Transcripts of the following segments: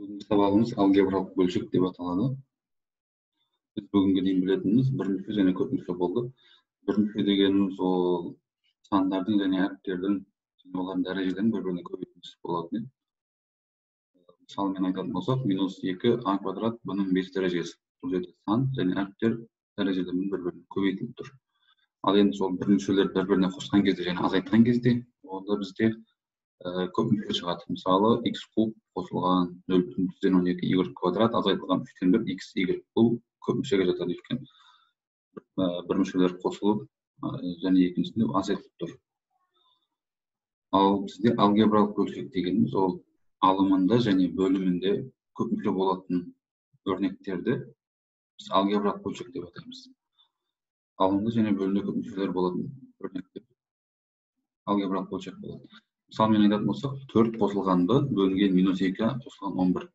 Бүгінгі сабағымыз алгебралық бөлшек деп аталады. Біз бүгінге дейін білетініміз бір мүше және көп мүше болды. Bir мүше дегеніміз ол сандардың және әріптердің және олардың дәрежелерінің бір-біріне көбейтіндісі болатын. Мысалмен айтатын болсақ, -2 а квадрат бұның 5 дәрежесі. Бұл жерде сан және әріптер дәрежелерінің бір-біріне көбейтіліп тұр. Ал енді сол бір мүшелерді бір-біріне қосқан кезде және азайтқан кезде онда бізде көп мүше шығады. Мысалы, x куб қосылған 0,12 y квадрат азайтылған 3/1 x y. Бұл көп мүшеге жатады екен. Bir мүшелер қосылып және екіншісінде азайтылып тұр. Ал бізде алгебралық бөлшек дегеніміз ол алымында және бөлімінде көп мүше болатын өрнектерді біз алгебралық бөлшек деп атаймыз. Алымында және бөлімде көп мүшелер болатын өрнектер алгебралық бөлшек болады. Мысалы мен айтатын болсақ, 4 қосылған b бөлінген -2 қосылған 11.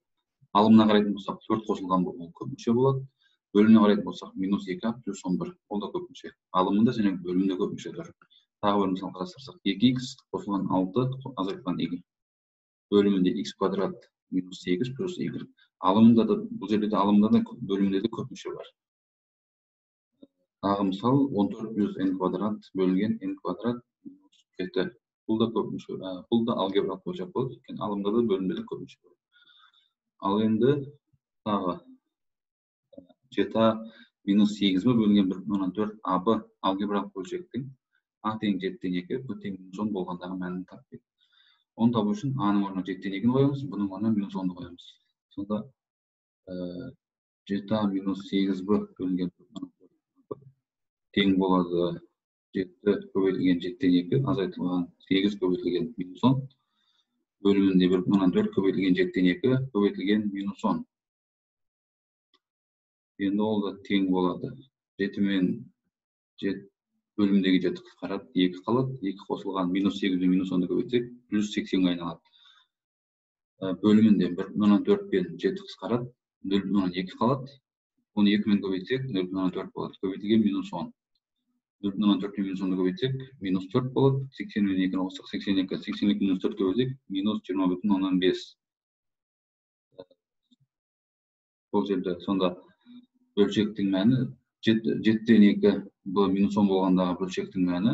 Алымына қарайтын болсақ, 4 қосылған b ол көп мүше болады. Бөліміне қарайтын болсақ, -2 плюс 11 ол да көп мүше. Алымында және бөлімінде көп мүшелер. Тағы бір мысал қарастырсақ, 2x қосылған 6 азайтылған y. Бөлімінде x квадрат -8 плюс y. Алымында да бұл жерде де алымында да бөлімінде де көп мүше бар. Тағы мысал 14 плюс n квадрат бөлінген n квадрат -7. Бұл да көп мүше. Бұл да алгебралық бөлшек болады. Өйткені алымда да бөлімде де көп мүше болады. Ал енді тағы 7 -8 бөлінген 1/4 аб алгебралық бөлшектің а тең 7/2 б тең -10 болғандағы мәнін таппайды. Оны табу үшін аның орнына 7/2-ні қоямыз, бұның орнына -10-ны қоямыз. Сонда 7 -8 б бөлінген тең болады 7 көбейтілген 7/2 азайтылған 8 көбейтілген -10 бөлімінде 1/4 көбейтілген 7/2 көбейтілген -10. Енді ол да тең болады. 7 мен 7 бөлімдегі 7 қысқарады, 2 қалады. 2 қосылған -8 мен -10-ды көбейтсек, +80-ге айналады. Бөлімінде 1/4 пен 7 қысқарады, 0/2 қалады. Оны 2 мен көбейтсек, 0/4 болады. Көбейтілген -10. 0/4 пен -10-ды көбейтсек, -4 болады. 80 мен 2-ні қоссақ, 82. 82 - 4 көбейтсек, -20,5. Бұл жерде сонда бөлшектің мәні 7/2 б -10 болғандағы бөлшектің мәні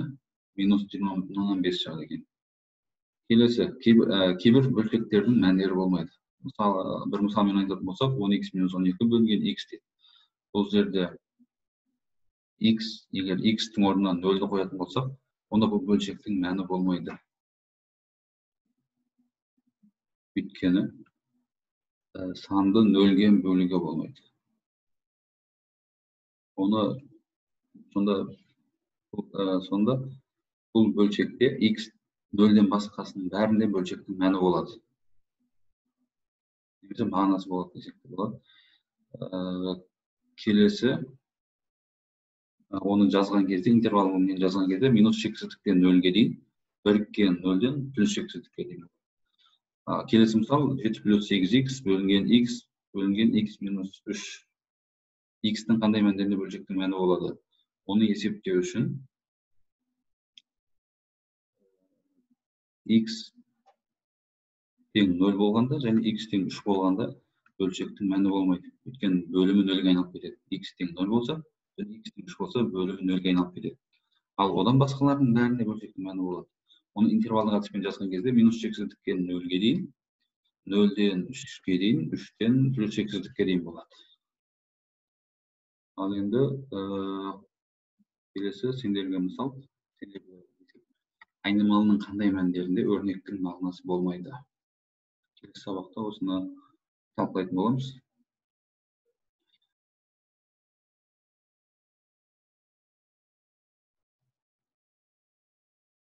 -20,5 шығады екен. Келесі, кейбір бөлшектердің мәндері болмайды. Мысалы, бір мысалмен айтатын болсақ, 10x - 12 бөлінген x дейді. Бұл жерде x, егер x-тің орнына 0-ді қоятын болсақ, онда бұл бөлшектің мәні болмайды. Өйткені санды 0-ге бөлуге болмайды. Сонда бұл бөлшекте x 0-ден басқасының бәрінде бөлшектің мәні болады. Немесе мағынасы болады десек те болады. Келесі, оны жазған кезде, интервалымен жазған кезде минус шексіздіктен 0-ге дейін, біріккен 0-ден плюс шексіздікке дейін. Келесі мысал 7 плюс 8x бөлінген x бөлінген x минус 3. X-тің қандай мәндерінде бөлшектің мәні болады? Оны есептеу үшін x тең 0 болғанда және x тең 3 болғанда бөлшектің мәні болмайды. Өйткені бөлімі 0-ге айналып кетеді. X тең 0 болса, және x тең 3 болса, бөлімі 0-ге айналып кетеді. Ал одан басқалардың бәрінде бөлшектің мәні болады. Оны интервалдық әдіспен жазған кезде минус шексіздіктен 0-ге дейін, 0-ден 3-ге дейін, 3-тен плюс шексіздікке дейін болады. Ал енді келесі сенделген мысал. Айнымалының қандай мәндерінде өрнектің мағынасы болмайды. Келесі сабақта осыны талқылайтын боламыз.